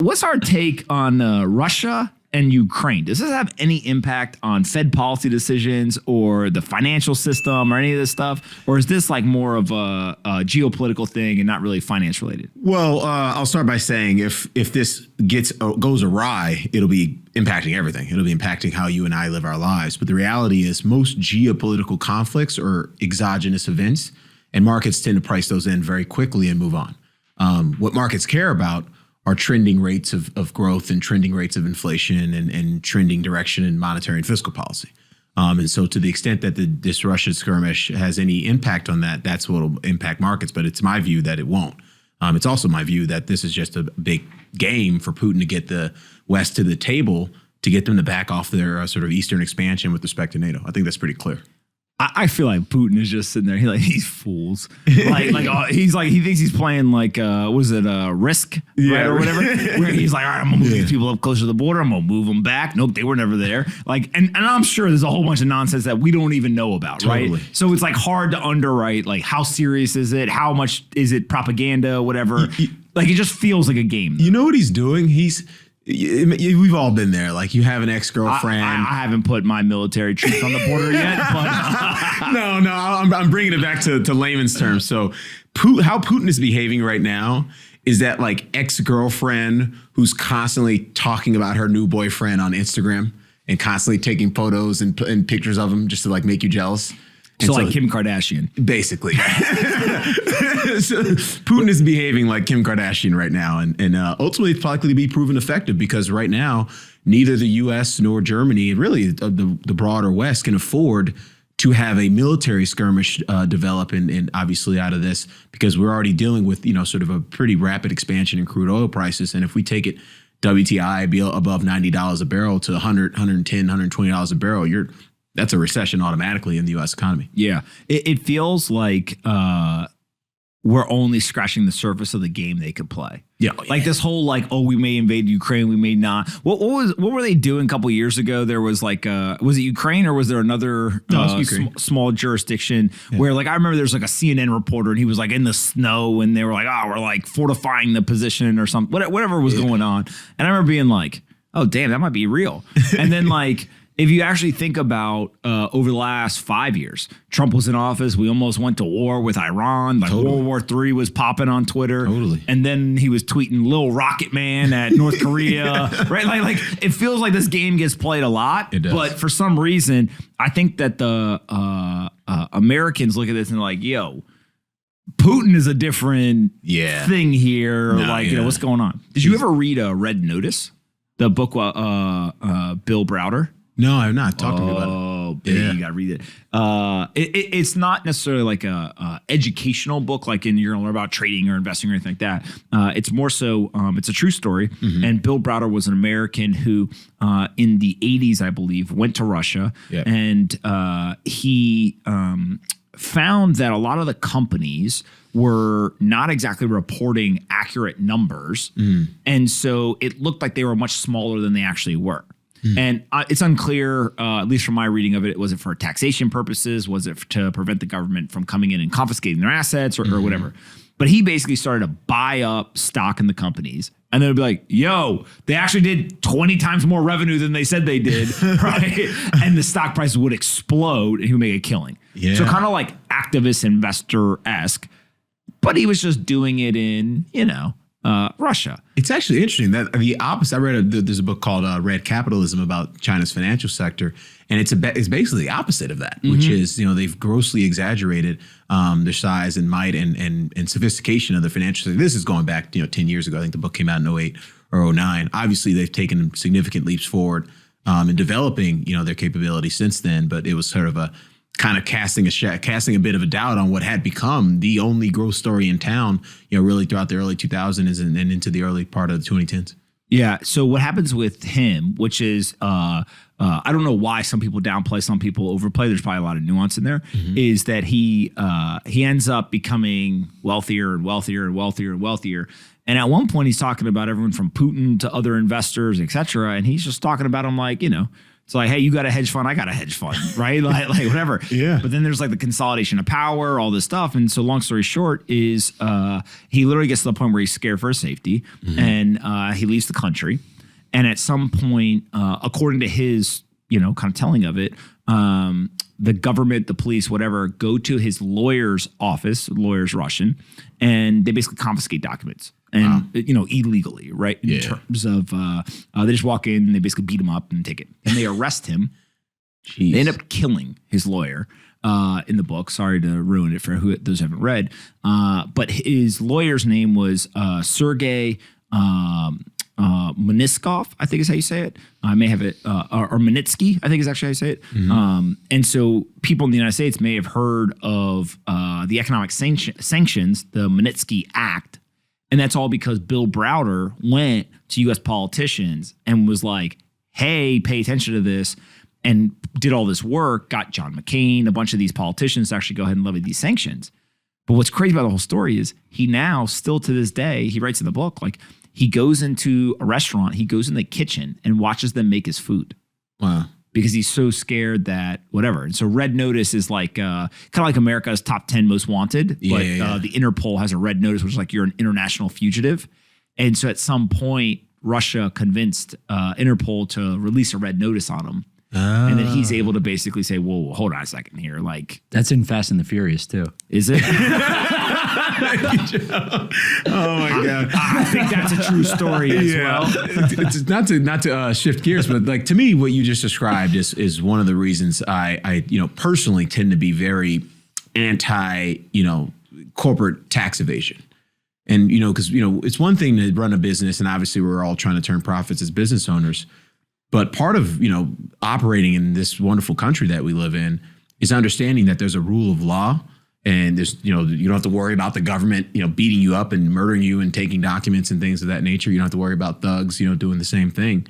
What's our take on Russia and Ukraine? Does this have any impact on Fed policy decisions or the financial system or any of this stuff? Or is this like more of a geopolitical thing and not really finance related? Well, I'll start by saying if this goes awry, it'll be impacting everything. It'll be impacting how you and I live our lives. But the reality is most geopolitical conflicts are exogenous events, and markets tend to price those in very quickly and move on. What markets care about are trending rates of growth and trending rates of inflation and trending direction in monetary and fiscal policy. And so to the extent that this Russia skirmish has any impact on that, that's what will impact markets. But it's my view that it won't. It's also my view that this is just a big game for Putin to get the West to the table to get them to back off their sort of Eastern expansion with respect to NATO. I think that's pretty clear. I feel like Putin is just sitting there. He's like, these fools. He's like, he thinks he's playing like, was it Risk, right, or whatever? Where he's like, all right, I'm gonna move these people up closer to the border. I'm gonna move them back. Nope, they were never there. Like, and I'm sure there's a whole bunch of nonsense that we don't even know about, right? So it's like hard to underwrite. Like, how serious is it? How much is it propaganda? Whatever. Like, it just feels like a game. You know what he's doing? We've all been there. Like, you have an ex-girlfriend. I haven't put my military troops on the border yet. But No, I'm bringing it back to layman's terms. So how Putin is behaving right now is that like ex-girlfriend who's constantly talking about her new boyfriend on Instagram and constantly taking photos and pictures of him just to like make you jealous. So like Kim Kardashian. Basically. So Putin is behaving like Kim Kardashian right now. And ultimately, it's likely to be proven effective because right now, neither the U.S. nor Germany, really the broader West, can afford to have a military skirmish develop and obviously out of this because we're already dealing with, sort of a pretty rapid expansion in crude oil prices. And if we take it WTI be above $90 a barrel to $100, $110, $120 a barrel, that's a recession automatically in the U.S. economy. Yeah. It feels like we're only scratching the surface of the game they could play. Yeah. Like this whole like, oh, we may invade Ukraine, we may not. What were they doing a couple of years ago? There was like, was it Ukraine or was there another small jurisdiction where like, I remember there's like a CNN reporter and he was like in the snow and they were like, oh, we're like fortifying the position or something, whatever was going on. And I remember being like, oh, damn, that might be real. And then like, if you actually think about over the last 5 years, Trump was in office. We almost went to war with Iran. Like World War III was popping on Twitter. And then he was tweeting Lil Rocket Man at North Korea. Right? Like it feels like this game gets played a lot. It does. But for some reason, I think that the Americans look at this and they're like, yo, Putin is a different thing here. What's going on? Did you ever read Red Notice? The book Bill Browder? No, I'm not. Talk to me about it. Oh, baby, you got to read it. It's not necessarily like a educational book, like you're going to learn about trading or investing or anything like that. It's more so, it's a true story. Mm-hmm. And Bill Browder was an American who, in the 80s, I believe, went to Russia. Yep. And he found that a lot of the companies were not exactly reporting accurate numbers. Mm. And so it looked like they were much smaller than they actually were. And it's unclear, at least from my reading of it, was it for taxation purposes? Was it to prevent the government from coming in and confiscating their assets or whatever? But he basically started to buy up stock in the companies. And then it'd be like, yo, they actually did 20 times more revenue than they said they did, right? And the stock prices would explode and he would make a killing. Yeah. So kind of like activist investor-esque. But he was just doing it in, Russia. It's actually interesting that the opposite. I read there's a book called Red Capitalism about China's financial sector, and it's basically the opposite of that, which is they've grossly exaggerated their size and might and sophistication of the financial sector. This is going back 10 years ago. I think the book came out in 08 or 09. Obviously, they've taken significant leaps forward in developing their capability since then, but it was sort of a kind of casting a bit of a doubt on what had become the only growth story in town, really throughout the early 2000s and into the early part of the 2010s. Yeah. So what happens with him, which is, I don't know why some people downplay, some people overplay. There's probably a lot of nuance in there. Is that he ends up becoming wealthier and wealthier and wealthier and wealthier. And at one point, he's talking about everyone from Putin to other investors, et cetera. And he's just talking about them like, It's like, hey, you got a hedge fund, I got a hedge fund, right? like whatever. Yeah. But then there's like the consolidation of power, all this stuff. And so long story short is he literally gets to the point where he's scared for his safety and he leaves the country. And at some point, according to his, kind of telling of it, the government, the police, whatever, go to his lawyer's office, lawyer's Russian, and they basically confiscate documents. And, illegally, right? In terms of, they just walk in and they basically beat him up and take it. And they arrest him. Jeez. They end up killing his lawyer in the book. Sorry to ruin it for those who haven't read. But his lawyer's name was Sergei Magnitsky, I think is how you say it. I may have it, or Magnitsky, I think is actually how you say it. And so people in the United States may have heard of the economic sanctions, the Magnitsky Act. And that's all because Bill Browder went to U.S. politicians and was like, hey, pay attention to this, and did all this work, got John McCain, a bunch of these politicians to actually go ahead and levy these sanctions. But what's crazy about the whole story is he now, still to this day, he writes in the book, like he goes into a restaurant, he goes in the kitchen and watches them make his food. Wow. Because he's so scared that whatever. And so Red Notice is like kind of like America's top 10 most wanted. But the Interpol has a Red Notice, which is like you're an international fugitive. And so at some point, Russia convinced Interpol to release a Red Notice on him. And then he's able to basically say, whoa, hold on a second here. Like that's in Fast and the Furious too. Is it? Oh my God. I think that's a true story as well. It's not to shift gears, but like to me, what you just described is one of the reasons I personally tend to be very anti, corporate tax evasion. And, because, it's one thing to run a business, and obviously we're all trying to turn profits as business owners. But part of, operating in this wonderful country that we live in is understanding that there's a rule of law, and there's, you don't have to worry about the government, beating you up and murdering you and taking documents and things of that nature. You don't have to worry about thugs, doing the same thing.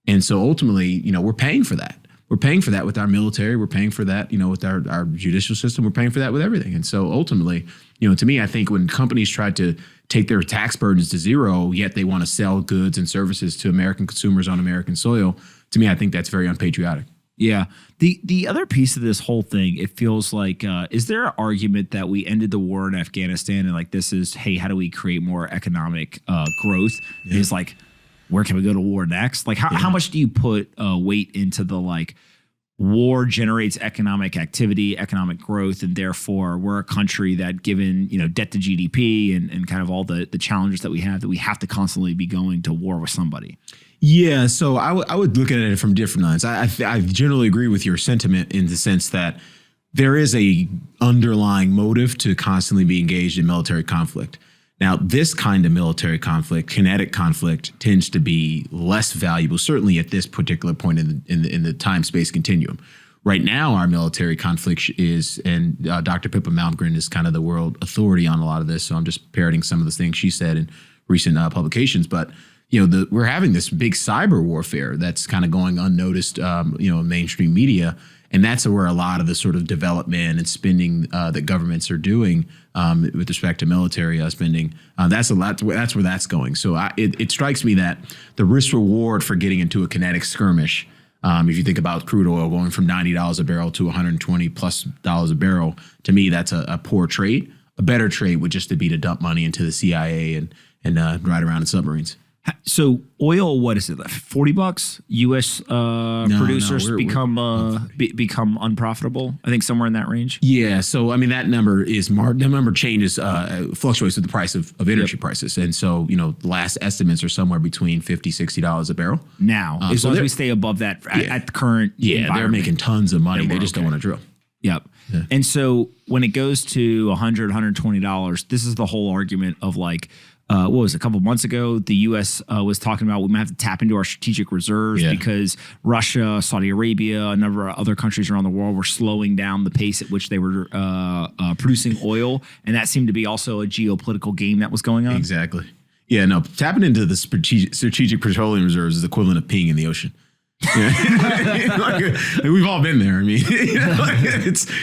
And so ultimately, we're paying for that. We're paying for that with our military. We're paying for that, with our judicial system. We're paying for that with everything. And so ultimately, to me, I think when companies try to take their tax burdens to zero, yet they want to sell goods and services to American consumers on American soil, to me, I think that's very unpatriotic. Yeah. The other piece of this whole thing, it feels like, is there an argument that we ended the war in Afghanistan and like this is, hey, how do we create more economic growth? Yeah. Is like, where can we go to war next? Like, how much do you put weight into the like, war generates economic activity, economic growth, and therefore we're a country that, given debt to GDP and kind of all the challenges that we have to constantly be going to war with somebody? Yeah, so I would look at it from different lines. I generally agree with your sentiment in the sense that there is a underlying motive to constantly be engaged in military conflict. Now, this kind of military conflict, kinetic conflict, tends to be less valuable, certainly at this particular point in the time-space continuum. Right now, our military conflict is, and Dr. Pippa Malmgren is kind of the world authority on a lot of this, so I'm just parroting some of the things she said in recent publications. But we're having this big cyber warfare that's kind of going unnoticed, in mainstream media. And that's where a lot of the sort of development and spending that governments are doing with respect to military spending, that's where that's going. So it strikes me that the risk reward for getting into a kinetic skirmish, if you think about crude oil going from $90 a barrel to $120+ a barrel, to me, that's a poor trade. A better trade would just be to dump money into the CIA and ride around in submarines. So oil, what is it? $40? U.S. producers become unprofitable. I think somewhere in that range. Yeah. So I mean, that number changes, fluctuates with the price of energy prices, and so the last estimates are somewhere between $50-$60 a barrel. Now, as long as we stay above that at the current, they're making tons of money. They just don't want to drill. Yep. Yeah. And so when it goes to $100, $120, this is the whole argument of like. What was it, a couple of months ago, the U.S. Was talking about we might have to tap into our strategic reserves because Russia, Saudi Arabia, a number of other countries around the world were slowing down the pace at which they were producing oil. And that seemed to be also a geopolitical game that was going on. Exactly. Yeah, no, tapping into the strategic petroleum reserves is the equivalent of peeing in the ocean. Like, we've all been there. I mean,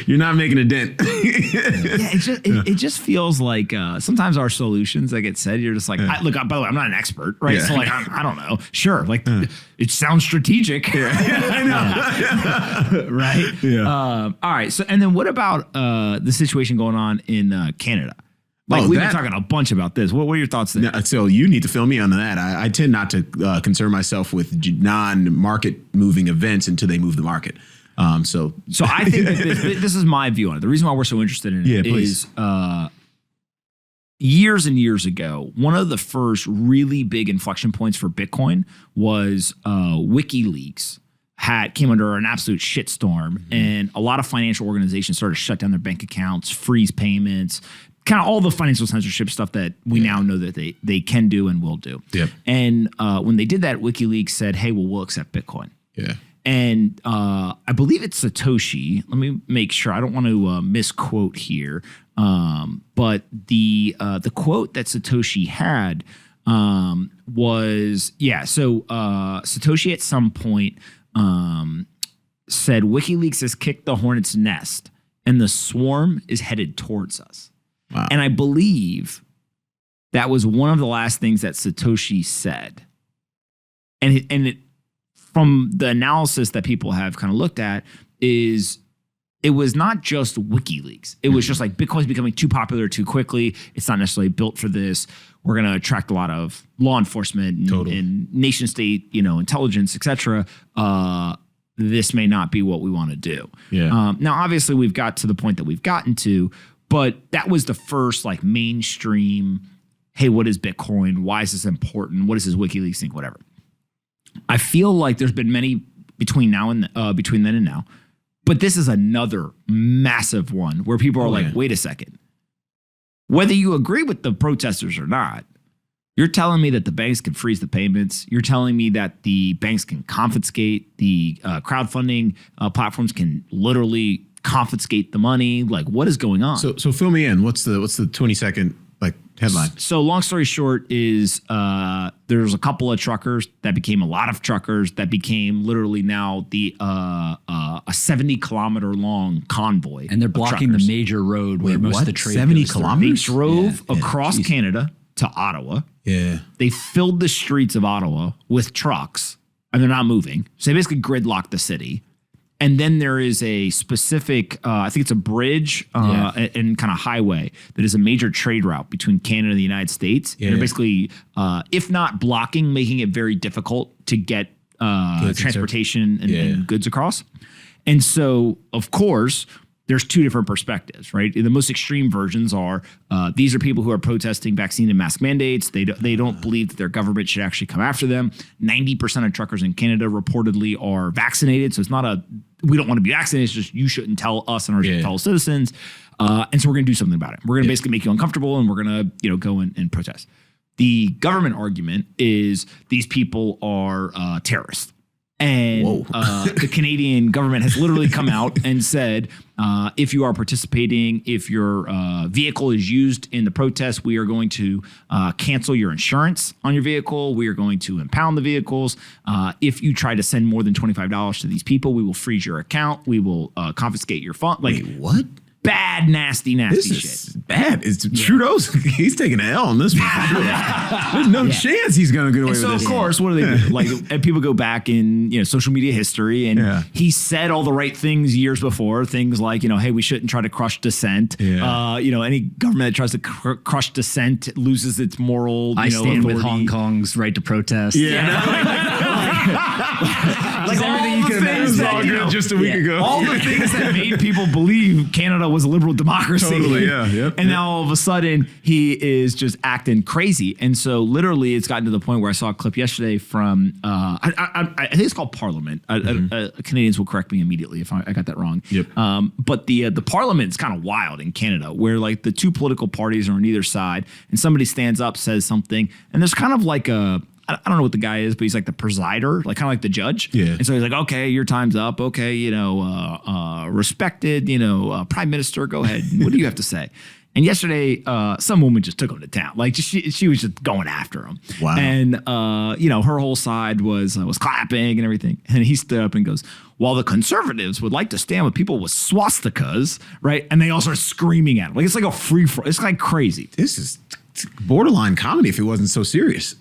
you're not making a dent. It just feels like sometimes our solutions that get said, you're just like, by the way, I'm not an expert, right? So like, I don't know. Sure, like it sounds strategic. I know. Right? Yeah. All right. So, and then what about the situation going on in Canada? Like we've been talking a bunch about this. What are your thoughts there? So you need to fill me on that. I tend not to concern myself with non-market moving events until they move the market. So I think that this is my view on it. The reason why we're so interested in it is years and years ago, one of the first really big inflection points for Bitcoin was WikiLeaks came under an absolute shitstorm, and a lot of financial organizations started to shut down their bank accounts, freeze payments, kind of all the financial censorship stuff that we now know that they can do and will do. Yep. And when they did that, WikiLeaks said, hey, well, we'll accept Bitcoin. Yeah. And I believe it's Satoshi. Let me make sure. I don't want to misquote here. But the quote that Satoshi had was, so Satoshi at some point said, WikiLeaks has kicked the hornet's nest and the swarm is headed towards us. Wow. And I believe that was one of the last things that Satoshi said. And it from the analysis that people have kind of looked at is it was not just WikiLeaks. It was just like Bitcoin's becoming too popular too quickly. It's not necessarily built for this. We're going to attract a lot of law enforcement and nation state, intelligence, et cetera. This may not be what we want to do. Yeah. Now, obviously, we've got to the point that we've gotten to, but that was the first like mainstream, hey, what is Bitcoin? Why is this important? What does this WikiLeaks think? Whatever. I feel like there's been many between then and now, but this is another massive one where people are like, wait a second. Whether you agree with the protesters or not, you're telling me that the banks can freeze the payments. You're telling me that the banks can confiscate the crowdfunding platforms can literally confiscate the money. Like, what is going on? So fill me in. What's the 20-second headline? So long story short is there's a couple of truckers that became a lot of truckers that became literally now a 70-kilometer long convoy. And they're blocking the major road where most of the trade 70 goes through. kilometers? They drove across Canada to Ottawa. Yeah. They filled the streets of Ottawa with trucks and they're not moving. So they basically gridlocked the city. And then there is a specific, I think it's a bridge and kind of highway that is a major trade route between Canada and the United States. Yeah. And they're basically, if not blocking, making it very difficult to get transportation and goods across. And so, of course, there's two different perspectives, right? The most extreme versions are these are people who are protesting vaccine and mask mandates. They don't believe that their government should actually come after them. 90% of truckers in Canada reportedly are vaccinated. So it's not we don't want to be vaccinated. It's just you shouldn't tell us and our fellow citizens. And so we're going to do something about it. We're going to basically make you uncomfortable and we're going to go and protest. The government argument is these people are terrorists. And the Canadian government has literally come out and said, if you are participating, if your vehicle is used in the protest, we are going to cancel your insurance on your vehicle. We are going to impound the vehicles. If you try to send more than $25 to these people, we will freeze your account. We will confiscate your fund. Like, wait, what? Bad, nasty This shit. is bad. Trudeau's, he's taking an L on this one. There's no chance he's going to get away with So this. of course, what do they do? Like, and people go back in social media history, and he said all the right things years before. Things like hey, we shouldn't try to crush dissent. Any government that tries to crush dissent loses its moral. I stand authority. with Hong Kong's right to protest. Like everything you can imagine. Just a week ago. All the things that made people believe Canada was a liberal democracy. Totally, yeah. And now all of a sudden he is just acting crazy. And so literally it's gotten to the point where I saw a clip yesterday from, I think it's called Parliament. Canadians will correct me immediately if I got that wrong. Yep. But the Parliament's kind of wild in Canada where like the two political parties are on either side and somebody stands up, says something, and there's kind of like I don't know what the guy is, but he's like the presider, like kind of like the judge. Yeah. And so he's like, okay, your time's up. Okay, respected, Prime Minister, go ahead. What do you have to say? And yesterday, some woman just took him to town. Like she was just going after him. Wow. And her whole side was clapping and everything. And he stood up and goes, "While the conservatives would like to stand with people with swastikas, right?" And they all start screaming at him. Like it's like a free for. It's like crazy. This is borderline comedy if it wasn't so serious.